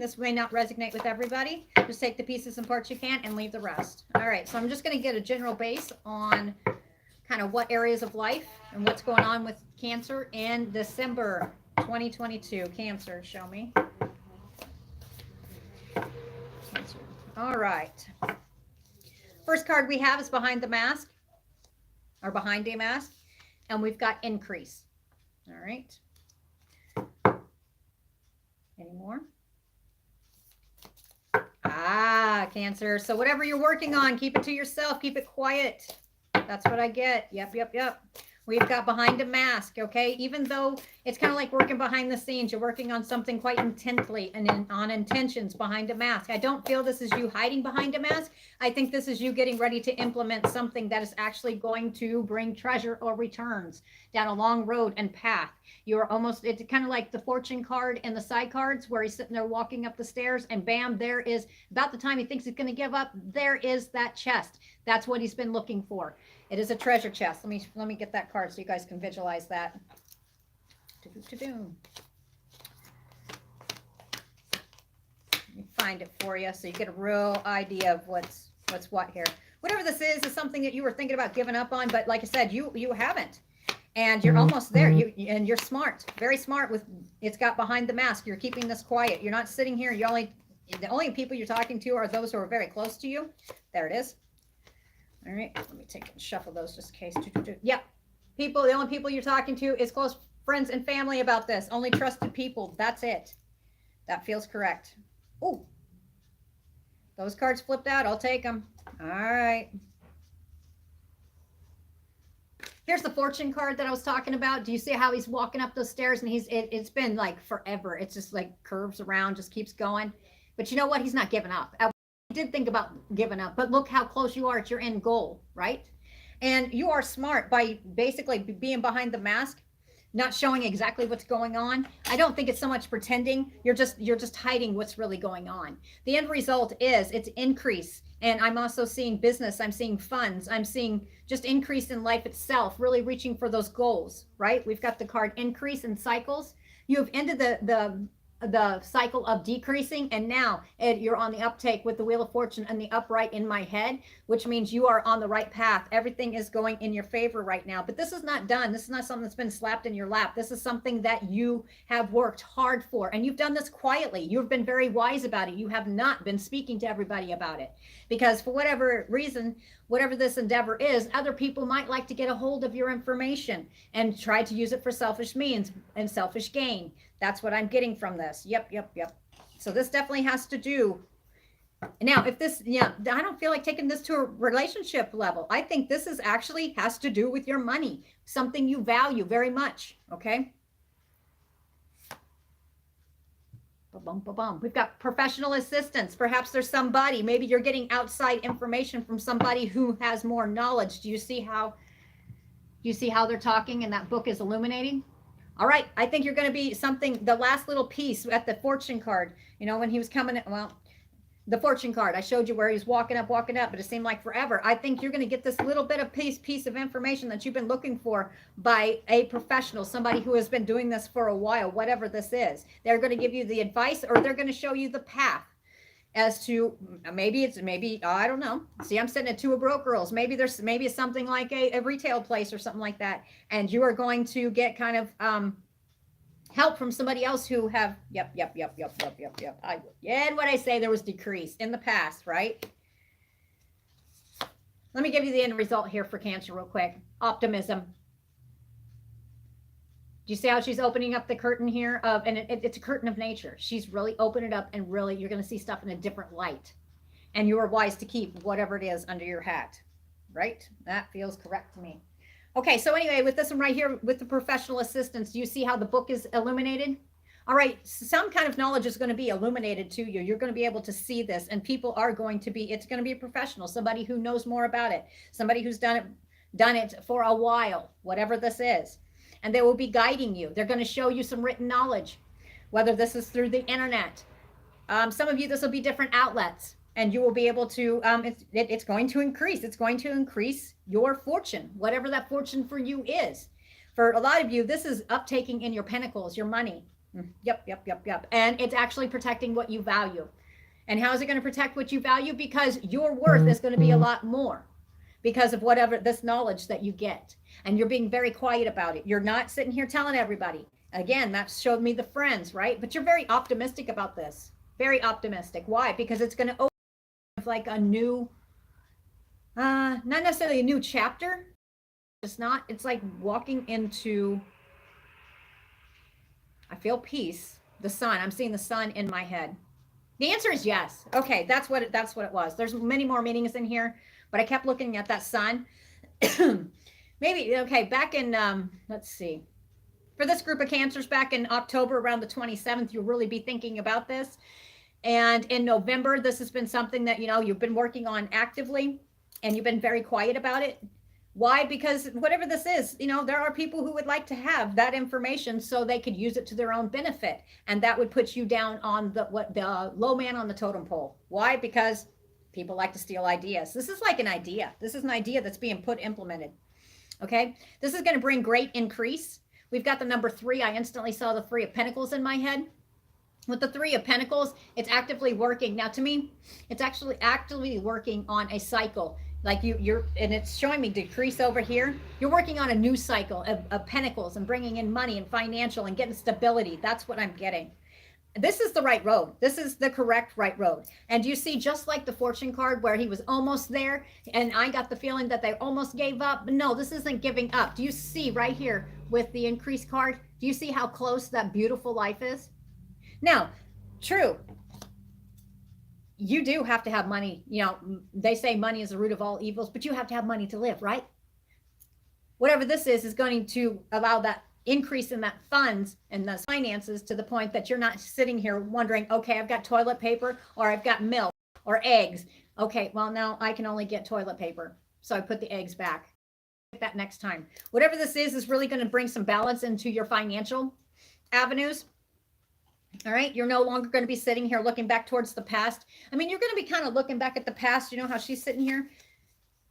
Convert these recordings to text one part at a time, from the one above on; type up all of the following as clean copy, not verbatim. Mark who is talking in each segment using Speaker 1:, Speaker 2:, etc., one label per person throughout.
Speaker 1: This may not resonate with everybody. Just take the pieces and parts you can and leave the rest. All right, so I'm just going to get a general base on kind of what areas of life and what's going on with Cancer in December 2022. Cancer, show me. Cancer. All right. First card we have is Behind the Mask, or Behind a Mask, and we've got Increase. All right. Any more? Ah, Cancer. So whatever you're working on, keep it to yourself. Keep it quiet. That's what I get. Yep, yep, yep. We've got Behind a Mask, okay? Even though it's kind of like working behind the scenes, you're working on something quite intently and on intentions behind a mask. I don't feel this is you hiding behind a mask. I think this is you getting ready to implement something that is actually going to bring treasure or returns down a long road and path. You're almost, it's kind of like the fortune card and the side cards where he's sitting there walking up the stairs and bam, there is, about the time he thinks he's going to give up, there is that chest. That's what he's been looking for. It is a treasure chest. Let me get that card so you guys can visualize that. Let me find it for you so you get a real idea of what's what here. Whatever this is something that you were thinking about giving up on, but like I said, you haven't. And you're almost there. And you're smart, very smart with, it's got Behind the Mask. You're keeping this quiet. You're not sitting here. The only people you're talking to are those who are very close to you. There it is. All right, let me take and shuffle those just in case. Yep. People, the only people you're talking to is close friends and family about this. Only trusted people. That's it. That feels correct. Oh, those cards flipped out. I'll take them. All right. Here's the fortune card that I was talking about. Do you see how he's walking up those stairs and it's been like forever. It's just like curves around, just keeps going. But you know what? He's not giving up. I did think about giving up, but look how close you are at your end goal, right? And you are smart by basically being behind the mask, not showing exactly what's going on. I don't think it's so much pretending. You're just hiding what's really going on. The end result is it's increase. And I'm also seeing business. I'm seeing funds. I'm seeing just increase in life itself, really reaching for those goals, right? We've got the card Increase in Cycles. You have ended the cycle of decreasing, and now you're on the uptake with the Wheel of Fortune and the upright in my head, which means you are on the right path. Everything is going in your favor right now. But this is not done. This is not something that's been slapped in your lap. This is something that you have worked hard for, and you've done this quietly. You've been very wise about it. You have not been speaking to everybody about it, because for whatever reason, whatever this endeavor is, other people might like to get a hold of your information and try to use it for selfish means and selfish gain. That's what I'm getting from this. Yep. So this definitely has to do. Now, if this, I don't feel like taking this to a relationship level. I think this is actually has to do with your money, something you value very much. Okay. Ba-bum. We've got professional assistance. Perhaps there's somebody, maybe you're getting outside information from somebody who has more knowledge. Do you see how they're talking and that book is illuminating? All right, I think you're going to be something, the last little piece at the fortune card, when he was coming, the fortune card, I showed you where he was walking up, but it seemed like forever. I think you're going to get this little bit of piece of information that you've been looking for by a professional, somebody who has been doing this for a while, whatever this is. They're going to give you the advice, or they're going to show you the path as to maybe I don't know. See, I'm sitting at two of broke girls. Maybe it's something like a retail place or something like that, and you are going to get kind of help from somebody else who have yep. And what I say, there was decrease in the past, right? Let me give you the end result here for Cancer real quick. Optimism. Do you see how she's opening up the curtain here and it's a curtain of nature. She's really opened it up, and really you're going to see stuff in a different light, and you are wise to keep whatever it is under your hat, right? That feels correct to me. Okay, so anyway, with this one right here with the professional assistance, do you see how the book is illuminated? All right, some kind of knowledge is going to be illuminated to you. You're going to be able to see this, and people are going to be, it's going to be a professional, somebody who knows more about it, somebody who's done it for a while, whatever this is. And they will be guiding you. They're going to show you some written knowledge, whether this is through the internet. Some of you, this will be different outlets, and you will be able to, it's going to increase. It's going to increase your fortune, whatever that fortune for you is. For a lot of you, this is uptaking in your pentacles, your money. Yep. And it's actually protecting what you value. And how is it going to protect what you value? Because your worth is going to be a lot more because of whatever this knowledge that you get. And you're being very quiet about it. You're not sitting here telling everybody. Again, that showed me the friends, right? But you're very optimistic about this. Very optimistic. Why? Because it's going to open like a new, not necessarily a new chapter. It's not. It's like walking into, I feel peace. The sun. I'm seeing the sun in my head. The answer is yes. Okay, that's what it was. There's many more meanings in here, but I kept looking at that sun. Maybe, okay, back in, let's see. For this group of Cancers back in October around the 27th, you'll really be thinking about this. And in November, this has been something that, you've been working on actively and you've been very quiet about it. Why? Because whatever this is, there are people who would like to have that information so they could use it to their own benefit. And that would put you down on the low man on the totem pole. Why? Because people like to steal ideas. This is like an idea. This is an idea that's being implemented. Okay. This is going to bring great increase. We've got the number 3. I instantly saw the 3 of Pentacles in my head. With the 3 of Pentacles, it's actively working. Now, to me, it's actually actively working on a cycle. Like you're, and it's showing me decrease over here. You're working on a new cycle of Pentacles and bringing in money and financial and getting stability. That's what I'm getting. This is the right road. This is the correct right road. And you see, just like the fortune card where he was almost there, and I got the feeling that they almost gave up. But no, this isn't giving up. Do you see right here with the increase card? Do you see how close that beautiful life is? Now, true. You do have to have money. They say money is the root of all evils, but you have to have money to live, right? Whatever this is going to allow that increase in that funds and the finances to the point that you're not sitting here wondering, okay, I've got toilet paper or I've got milk or eggs. Okay, well, now I can only get toilet paper. So I put the eggs back. That next time. Whatever this is really going to bring some balance into your financial avenues. All right. You're no longer going to be sitting here looking back towards the past. I mean, you're going to be kind of looking back at the past. You know how she's sitting here?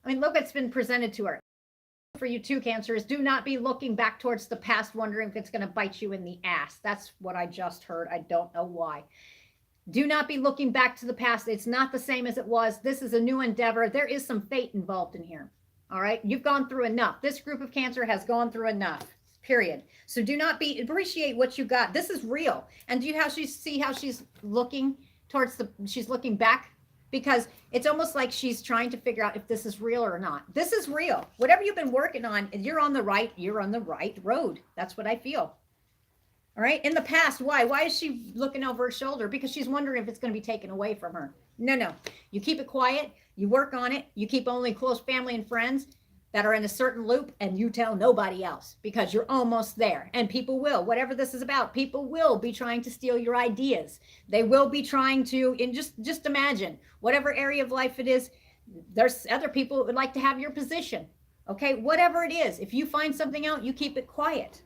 Speaker 1: I mean, look what's been presented to her. For you too, Cancers, do not be looking back towards the past, wondering if it's going to bite you in the ass. That's what I just heard. I don't know why. Do not be looking back to the past. It's not the same as it was. This is a new endeavor. There is some fate involved in here. All right. You've gone through enough. This group of Cancer has gone through enough. Period. So do not appreciate what you got. This is real. And do you see how she's looking towards she's looking back? Because it's almost like she's trying to figure out if this is real or not. This is real. Whatever you've been working on, you're on the right road. That's what I feel. All right. In the past, why? Why is she looking over her shoulder? Because she's wondering if it's going to be taken away from her. No. You keep it quiet. You work on it. You keep only close family and friends that are in a certain loop, and you tell nobody else because you're almost there. And people will, whatever this is about, people will be trying to steal your ideas. They will be trying to, and just imagine, whatever area of life it is, there's other people that would like to have your position. Okay, whatever it is, if you find something out, you keep it quiet.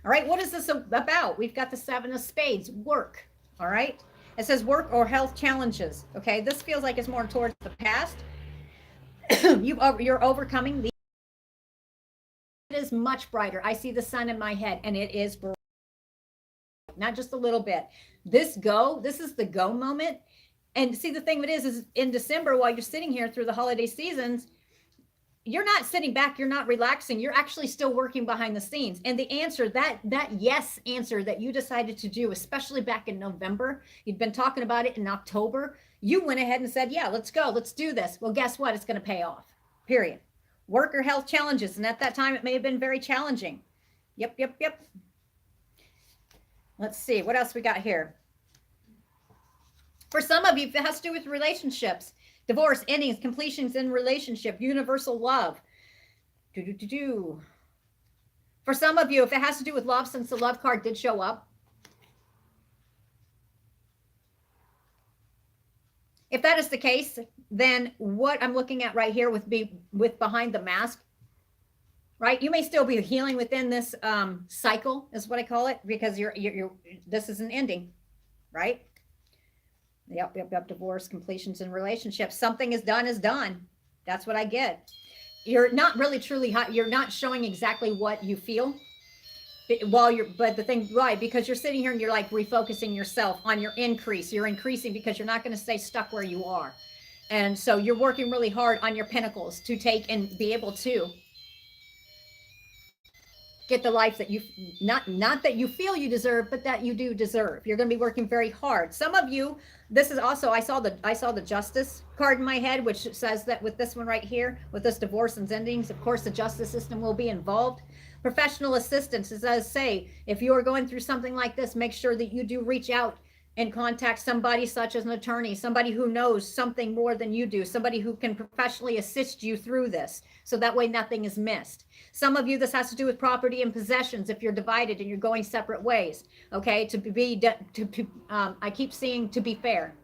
Speaker 1: All right, what is this about? We've got the 7 of Spades, work. All right, it says work or health challenges. Okay, this feels like it's more towards the past. You're overcoming the. It is much brighter. I see the sun in my head, and it is bright. Not just a little bit. This is the go moment. And see, the thing of it is in December, while you're sitting here through the holiday seasons, you're not sitting back, you're not relaxing, you're actually still working behind the scenes. And the answer, that yes answer that you decided to do, especially back in November, you'd been talking about it in October, you went ahead and said, yeah, let's go, let's do this. Well, guess what? It's going to pay off, period. Work or health challenges. And at that time, it may have been very challenging. Yep. Let's see, what else we got here? For some of you, if it has to do with relationships, divorce, endings, completions in relationship, universal love. For some of you, if it has to do with love, since the love card did show up. If that is the case, then what I'm looking at right here with behind the mask, right? You may still be healing within this cycle, is what I call it, because this is an ending, right? Yep. Divorce, completions in relationships. Something is done. That's what I get. You're not really truly hot. You're not showing exactly what you feel but the thing, why? Because you're sitting here and you're like refocusing yourself on your increase. You're increasing because you're not going to stay stuck where you are. And so you're working really hard on your pinnacles to take and be able to get the life that you, not that you feel you deserve, but that you do deserve. You're going to be working very hard. Some of you, this is also, I saw the justice card in my head, which says that with this one right here, with this divorce and endings, of course the justice system will be involved. Professional assistance, as I say, if you are going through something like this, make sure that you do reach out and contact somebody such as an attorney, somebody who knows something more than you do, somebody who can professionally assist you through this, so that way nothing is missed. Some of you, this has to do with property and possessions if you're divided and you're going separate ways, okay? I keep seeing to be fair,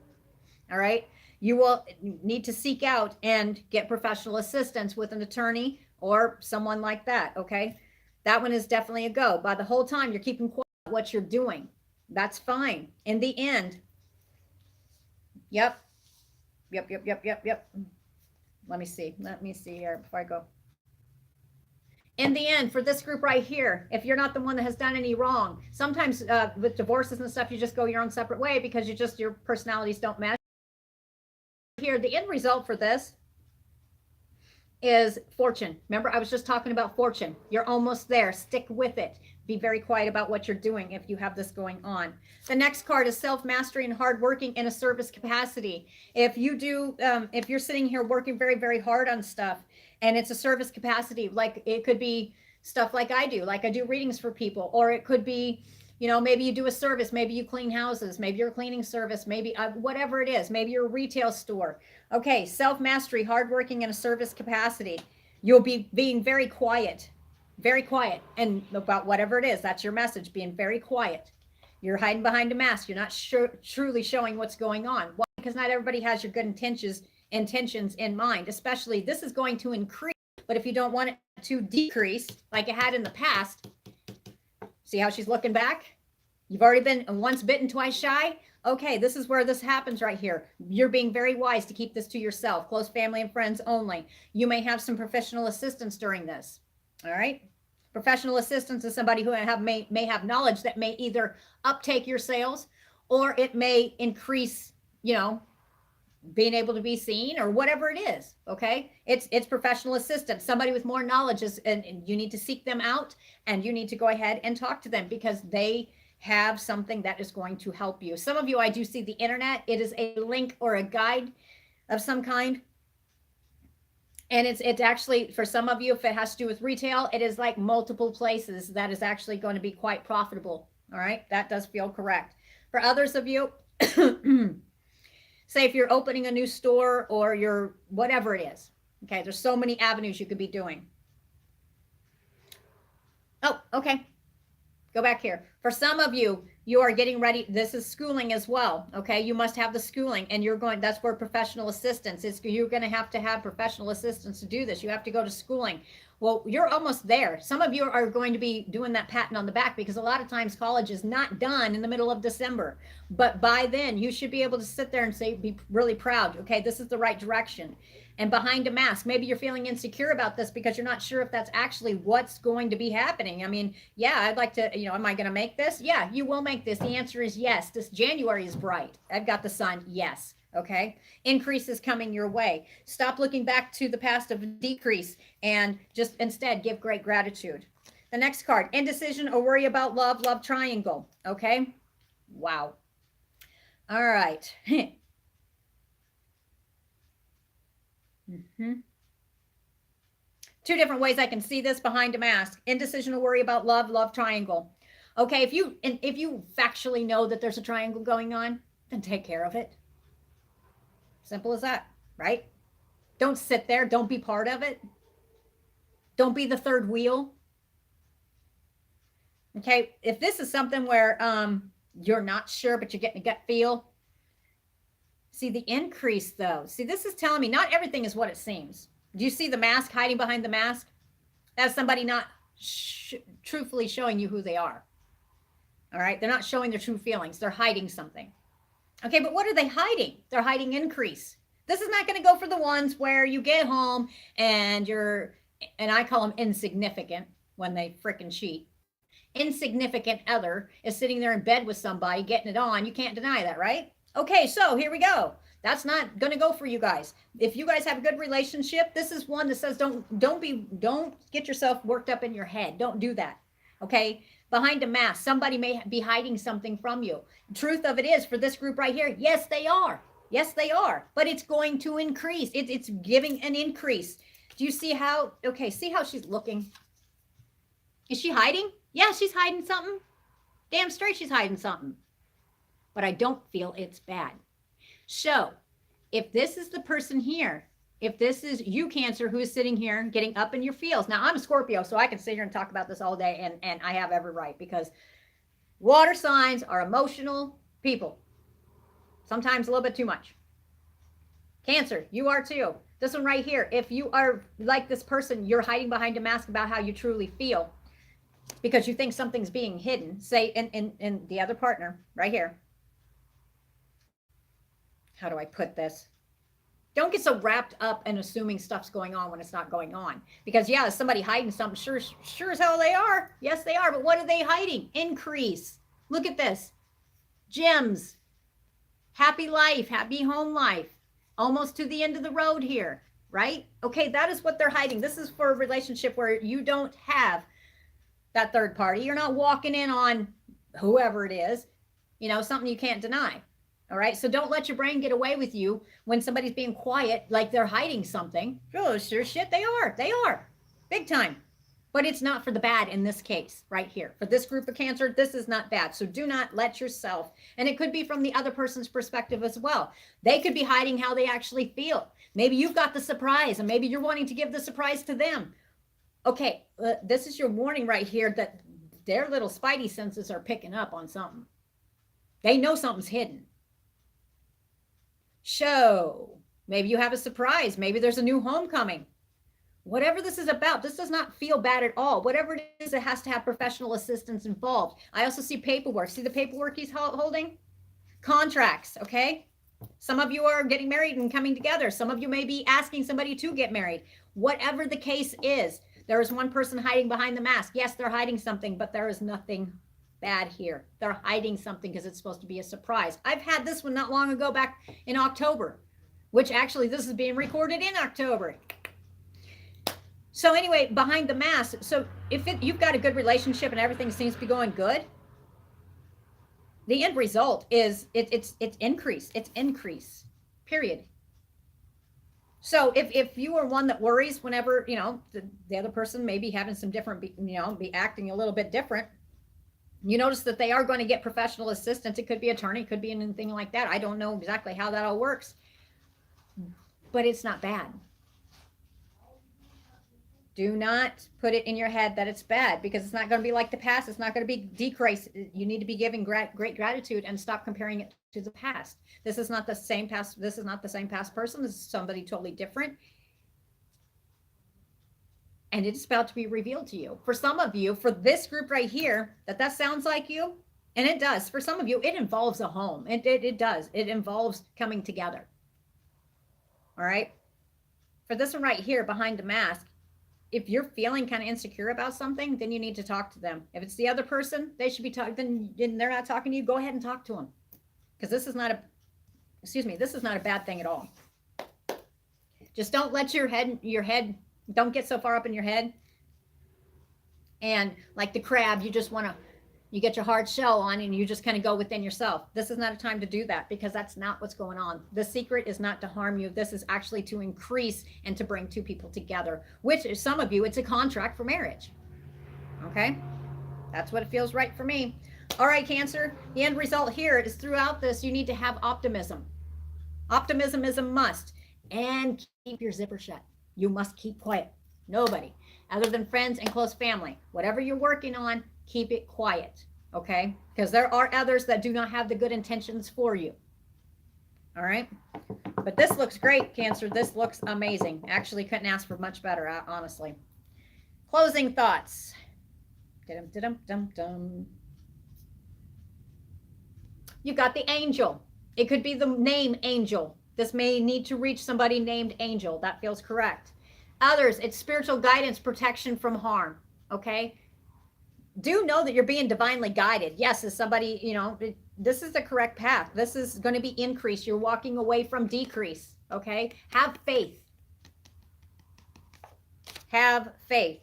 Speaker 1: all right? You will need to seek out and get professional assistance with an attorney or someone like that, okay? That one is definitely a go. By the whole time, you're keeping quiet about what you're doing. That's fine. In the end, yep. Let me see here before I go. In the end, for this group right here, if you're not the one that has done any wrong, sometimes with divorces and stuff, you just go your own separate way because your personalities don't match. Here, the end result for this is fortune. Remember, I was just talking about fortune. You're almost there. Stick with it. Be very quiet about what you're doing if you have this going on. The next card is self-mastery and hardworking in a service capacity. If you do, if you're sitting here working very, very hard on stuff and it's a service capacity, like it could be stuff like I do readings for people, or it could be, you know, maybe you do a service, maybe you clean houses, maybe you're a cleaning service, maybe whatever it is, maybe you're a retail store. Okay, self-mastery, hardworking in a service capacity. You'll be being very quiet, and about whatever it is, that's your message, being very quiet. You're hiding behind a mask. You're not truly showing what's going on. Why? Because not everybody has your good intentions in mind, especially this is going to increase, but if you don't want it to decrease like it had in the past, see how she's looking back? You've already been once bitten, twice shy. Okay, this is where this happens right here. You're being very wise to keep this to yourself, close family and friends only. You may have some professional assistance during this. All right. Professional assistance is somebody who may have knowledge that may either uptake your sales, or it may increase, you know, being able to be seen, or whatever it is. Okay. It's professional assistance, somebody with more knowledge and you need to seek them out, and you need to go ahead and talk to them because they have something that is going to help you. Some of you, I do see the internet. It is a link or a guide of some kind. And it's actually, for some of you, if it has to do with retail, it is like multiple places that is actually going to be quite profitable. All right. That does feel correct. For others of you, say if you're opening a new store or you're whatever it is. Okay. There's so many avenues you could be doing. Oh, okay. Go back here. For some of you, you are getting ready. This is schooling as well. Okay. You must have the schooling, and that's where professional assistance is. You're going to have professional assistance to do this. You have to go to schooling. Well, you're almost there. Some of you are going to be doing that patting on the back because a lot of times college is not done in the middle of December. But by then you should be able to sit there and say, be really proud. Okay. This is the right direction. And behind a mask, maybe you're feeling insecure about this because you're not sure if that's actually what's going to be happening. I mean, yeah, I'd like to, am I going to make this? Yeah, you will make this. The answer is yes. This January is bright. I've got the sun. Yes. Okay. Increase is coming your way. Stop looking back to the past of decrease and just instead give great gratitude. The next card, indecision or worry about love triangle. Okay. Wow. All right. Two different ways I can see this behind a mask. Indecision or worry about love triangle. Okay, if you factually know that there's a triangle going on, then take care of it. Simple as that, right? Don't sit there. Don't be part of it. Don't be the third wheel. Okay, if this is something where you're not sure, but you're getting a gut feel. See the increase though. See, this is telling me not everything is what it seems. Do you see the mask hiding behind the mask? That's somebody not truthfully showing you who they are. All right. They're not showing their true feelings. They're hiding something. Okay. But what are they hiding? They're hiding increase. This is not going to go for the ones where you get home and I call them insignificant when they frickin' cheat. insignificant other is sitting there in bed with somebody, getting it on. You can't deny that, right? Okay, so here we go. That's not going to go for you guys. If you guys have a good relationship, this is one that says don't get yourself worked up in your head. Don't do that. Okay? Behind a mask, somebody may be hiding something from you. Truth of it is, for this group right here, yes, they are. Yes, they are. But it's going to increase. It's giving an increase. Do you see how, okay, see how she's looking? Is she hiding? Yeah, she's hiding something. Damn straight she's hiding something. But I don't feel it's bad. So if this is the person here, if this is you, Cancer, who is sitting here getting up in your feels. Now, I'm a Scorpio, so I can sit here and talk about this all day, and I have every right, because water signs are emotional people. Sometimes a little bit too much. Cancer, you are too. This one right here, if you are like this person, you're hiding behind a mask about how you truly feel because you think something's being hidden, say in the other partner right here. How do I put this? Don't get so wrapped up in assuming stuff's going on when it's not going on. Because yeah, is somebody hiding something? Sure as hell they are. Yes, they are. But what are they hiding? Increase. Look at this. Gems. Happy life, happy home life. Almost to the end of the road here, right? Okay, that is what they're hiding. This is for a relationship where you don't have that third party. You're not walking in on whoever it is, you know, something you can't deny. All right. So don't let your brain get away with you when somebody's being quiet, like they're hiding something. Oh, sure shit. They are. They are. Big time. But it's not for the bad in this case right here. For this group of Cancer, this is not bad. So do not let yourself, and it could be from the other person's perspective as well. They could be hiding how they actually feel. Maybe you've got the surprise and maybe you're wanting to give the surprise to them. Okay. This is your warning right here that their little spidey senses are picking up on something. They know something's hidden. So maybe you have a surprise. Maybe there's a new homecoming. Whatever this is about, this does not feel bad at all. Whatever it is, it has to have professional assistance involved. I also see paperwork. See the paperwork he's holding? Contracts, okay? Some of you are getting married and coming together. Some of you may be asking somebody to get married. Whatever the case is, there is one person hiding behind the mask. Yes, they're hiding something, but there is nothing bad here. They're hiding something because it's supposed to be a surprise. I've had this one not long ago, back in October, which actually this is being recorded in October. So anyway, behind the mask. So if you've got a good relationship and everything seems to be going good, the end result is it's increase. It's increase, period. So if you are one that worries whenever, you know, the other person may be having some different, you know, be acting a little bit different, you notice that they are going to get professional assistance. It could be attorney, could be anything like that. I don't know exactly how that all works, but it's not bad. Do not put it in your head that it's bad, because it's not going to be like the past. It's not going to be decrease. You need to be giving great gratitude and stop comparing it to the past. This is not the same past. This is not the same past person. This is somebody totally different. And it's about to be revealed to you. For some of you, for this group right here, that sounds like you, and it does. For some of you, it involves a home. It does. It involves coming together. All right. For this one right here, behind the mask, if you're feeling kind of insecure about something, then you need to talk to them. If it's the other person, they should be talking. Then they're not talking to you. Go ahead and talk to them, because this is not a bad thing at all. Just don't let your head, don't get so far up in your head. And like the crab, you get your hard shell on and you just kind of go within yourself. This is not a time to do that, because that's not what's going on. The secret is not to harm you. This is actually to increase and to bring two people together, which is, some of you, it's a contract for marriage. Okay. That's what it feels right for me. All right, Cancer, the end result here is, throughout this, you need to have optimism. Optimism is a must. And keep your zipper shut. You must keep quiet. Nobody other than friends and close family, whatever you're working on, keep it quiet, okay? Because there are others that do not have the good intentions for you. All right. But this looks great, Cancer. This looks amazing. Actually, couldn't ask for much better, honestly. Closing thoughts. Dum-dum-dum-dum. You got the angel. It could be the name Angel. This may need to reach somebody named Angel. That feels correct. Others, it's spiritual guidance, protection from harm. Okay. do know that you're being divinely guided. Yes, as somebody, this is the correct path. This is going to be increase. You're walking away from decrease. Okay. Have faith. Have faith.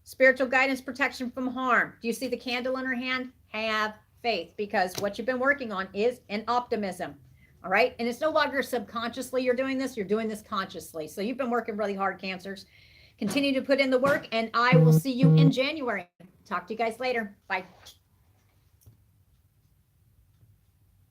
Speaker 1: Spiritual guidance, protection from harm. Do you see the candle in her hand? Have faith, because what you've been working on is an optimism. All right. And it's no longer subconsciously you're doing this. You're doing this consciously. So you've been working really hard, Cancers. Continue to put in the work, and I will see you in January. Talk to you guys later. Bye.